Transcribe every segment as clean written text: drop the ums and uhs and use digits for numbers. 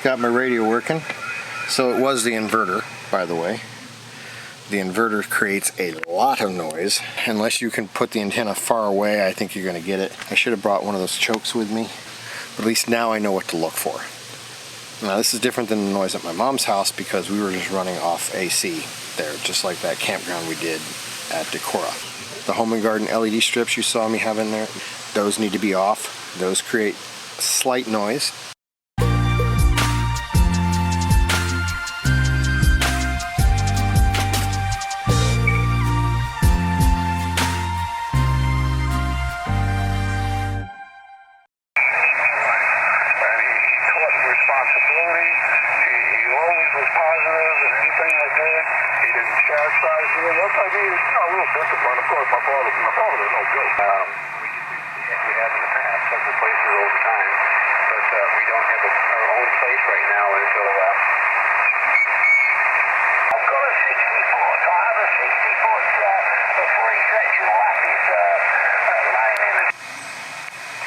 got my radio working. So it was the inverter, by the way. The inverter creates a lot of noise. Unless you can put the antenna far away, I think you're going to get it. I should have brought one of those chokes with me. But at least now I know what to look for. Now this is different than the noise at my mom's house because we were just running off AC there, just like that campground we did at Decorah. The Home and Garden LED strips you saw me have in there, those need to be off. Those create slight noise.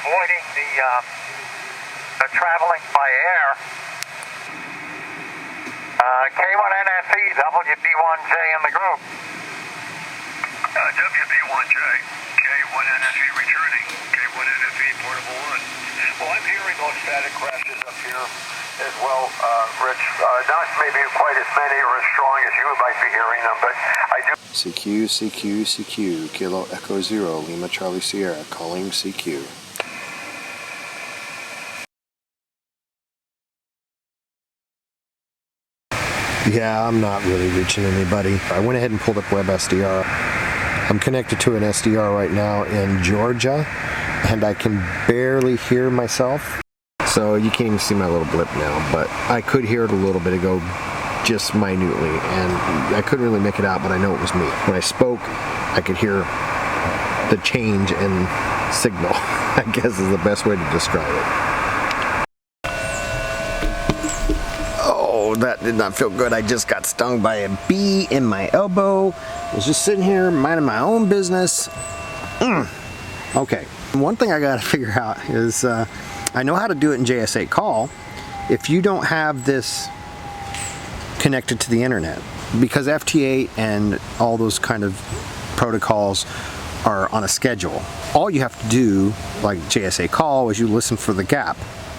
Avoiding the traveling by air. K1NFE, WB1J in the group. WB1J, K1NFE returning, K1NFE portable 1. Well, I'm hearing those static crashes up here as well, Rich. Not maybe quite as many or as strong as you might be hearing them, but I do. CQ, CQ, CQ, Kilo Echo 0, Lima Charlie Sierra, calling CQ. Yeah, I'm not really reaching anybody. I went ahead and pulled up WebSDR. I'm connected to an SDR right now in Georgia, and I can barely hear myself. So you can't even see my little blip now, but I could hear it a little bit ago, just minutely, and I couldn't really make it out, but I know it was me. When I spoke, I could hear the change in signal, I guess is the best way to describe it. Oh, that did not feel good. I just got stung by a bee in my elbow. I was just sitting here minding my own business. Okay, one thing I gotta figure out is I know how to do it in JS8 call. If you don't have this connected to the internet, because FT8 and all those kind of protocols are on a schedule, all you have to do, like JS8 call, is you listen for the gap,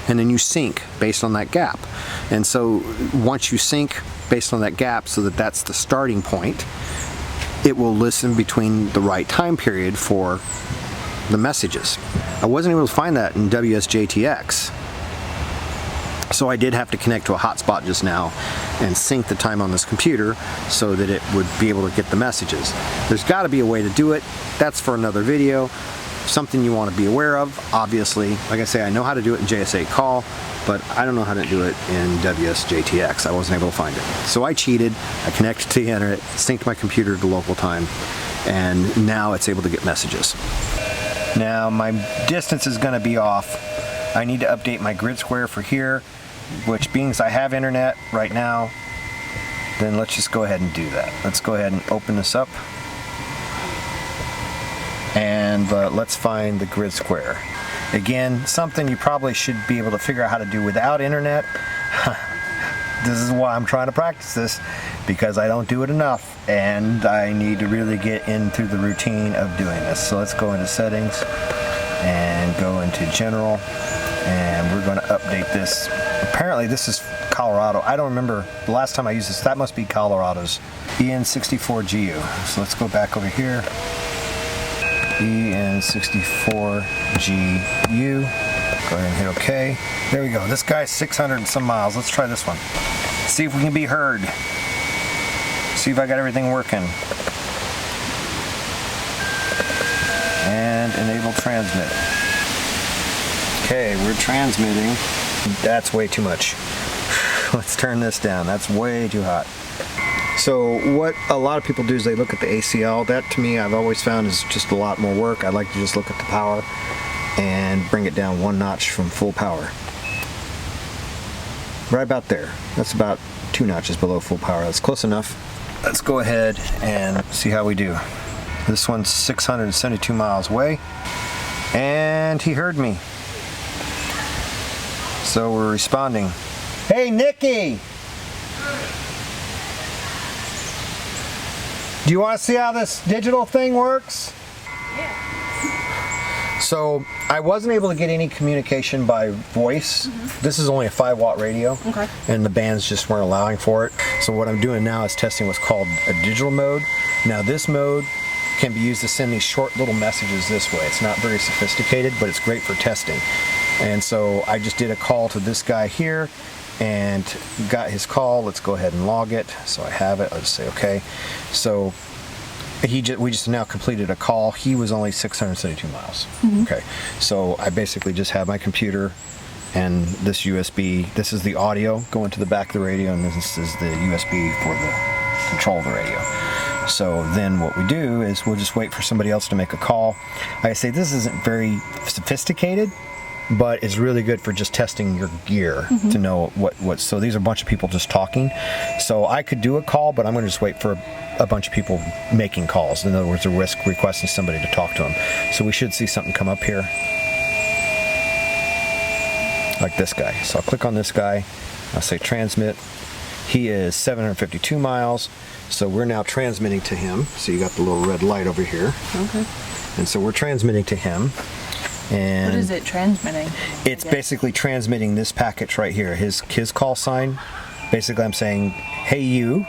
and then you sync based on that gap. And so once you sync based on that gap, so that that's the starting point, it will listen between the right time period for the messages. I wasn't able to find that in WSJTX, so I did have to connect to a hotspot just now and sync the time on this computer so that it would be able to get the messages. There's got to be a way to do it. That's for another video. Something you want to be aware of, obviously. Like I say, I know how to do it in JS8 call, but I don't know how to do it in WSJTX. I wasn't able to find it. So I cheated, I connected to the internet, synced my computer to local time, and now it's able to get messages. Now my distance is going to be off. I need to update my grid square for here, which being I have internet right now, then let's just go ahead and do that. Let's go ahead and open this up. And let's find the grid square. Again, something you probably should be able to figure out how to do without internet. This is why I'm trying to practice this, because I don't do it enough, and I need to really get into the routine of doing this. So let's go into settings and go into general, and we're going to update this. Apparently this is Colorado. I don't remember the last time I used this. That must be Colorado's EN64GU. So let's go back over here. EN64GU. Go ahead and hit OK. There we go. This guy's 600 and some miles. Let's try this one. See if we can be heard. See if I got everything working. And enable transmit. Okay, we're transmitting. That's way too much. Let's turn this down. That's way too hot. So what a lot of people do is they look at the ACL. That to me I've always found is just a lot more work. I like to just look at the power and bring it down one notch from full power. Right about there. That's about 2 notches below full power. That's close enough. Let's go ahead and see how we do. This one's 672 miles away, and he heard me. So we're responding. Hey, Nikki. Do you want to see how this digital thing works? Yeah. So I wasn't able to get any communication by voice. This is only a 5-watt radio, and the bands just weren't allowing for it. So what I'm doing now is testing what's called a digital mode. Now this mode can be used to send these short little messages this way. It's not very sophisticated, but it's great for testing. And so I just did a call to this guy here and got his call. Let's go ahead and log it. So I have it. I'll just say okay. So we just now completed a call. He was only 672 miles. Okay. So I basically just have my computer and this USB. This is the audio going to the back of the radio, and this is the USB for the control of the radio. So then what we do is we'll just wait for somebody else to make a call. Like I say, this isn't very sophisticated, but it's really good for just testing your gear to know what. So these are a bunch of people just talking. So I could do a call, but I'm going to just wait for a bunch of people making calls. In other words, a risk requesting somebody to talk to them. So we should see something come up here, like this guy. So I'll click on this guy. I'll say transmit. He is 752 miles. So we're now transmitting to him. So you got the little red light over here. Okay. And so we're transmitting to him. And what is it transmitting? It's basically transmitting this package right here. His call sign. Basically, I'm saying, hey you,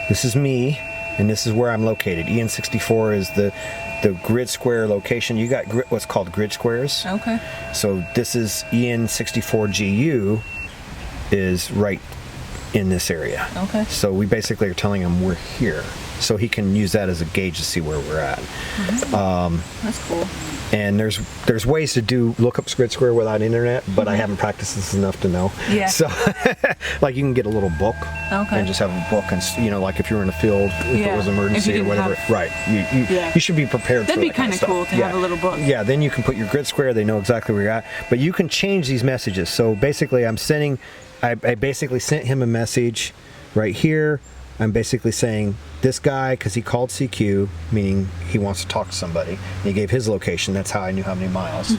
this is me, and this is where I'm located. EN64 is the grid square location. You got what's called grid squares. Okay. So this is EN64GU is right in this area. Okay. So we basically are telling him we're here, so he can use that as a gauge to see where we're at. That's cool. And there's ways to do lookup grid square without internet, but I haven't practiced this enough to know. Yeah. So, like you can get a little book and just have a book, and like if you're in a field, if it was an emergency or whatever, right? You should be prepared. That'd for be kind of cool to have a little book. Yeah. Then you can put your grid square. They know exactly where you're at, but you can change these messages. So basically, I basically sent him a message right here. I'm basically saying this guy, because he called CQ, meaning he wants to talk to somebody, and he gave his location. That's how I knew how many miles.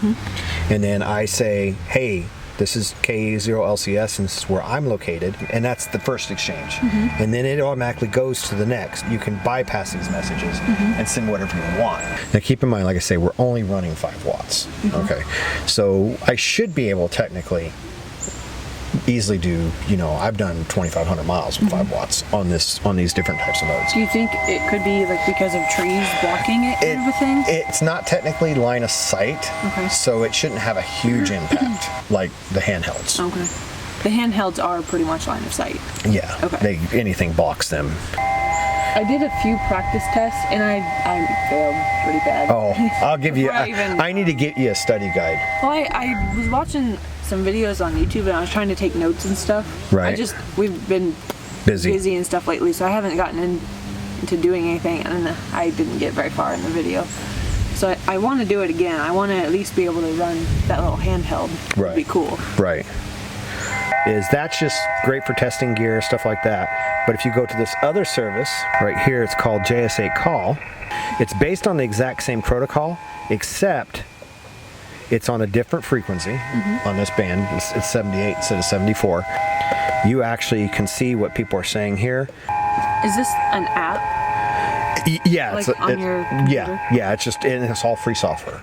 And then I say, hey, this is K0LCS, and this is where I'm located, and that's the first exchange. And then it automatically goes to the next. You can bypass these messages and send whatever you want. Now keep in mind, like I say, we're only running 5 watts. Okay, so I should be able technically easily do, I've done 2,500 miles with 5 watts on these different types of modes. Do you think it could be like because of trees blocking it kind of a thing? It's not technically line of sight, so it shouldn't have a huge impact like the handhelds. Okay. The handhelds are pretty much line of sight. Yeah. Okay. Anything blocks them. I did a few practice tests and I failed pretty bad. Oh, I'll give you. I need to get you a study guide. Well, I was watching some videos on YouTube and I was trying to take notes and stuff. Right. We've been busy and stuff lately, so I haven't gotten into doing anything, and I didn't get very far in the video. So I want to do it again. I want to at least be able to run that little handheld. Right. Would be cool. Right. That's just great for testing gear, stuff like that. But if you go to this other service right here, it's called JS8 Call. It's based on the exact same protocol, except it's on a different frequency on this band. It's 78 instead of 74. You actually can see what people are saying here. Is this an app? Yeah, like on your computer? Yeah, it's all free software.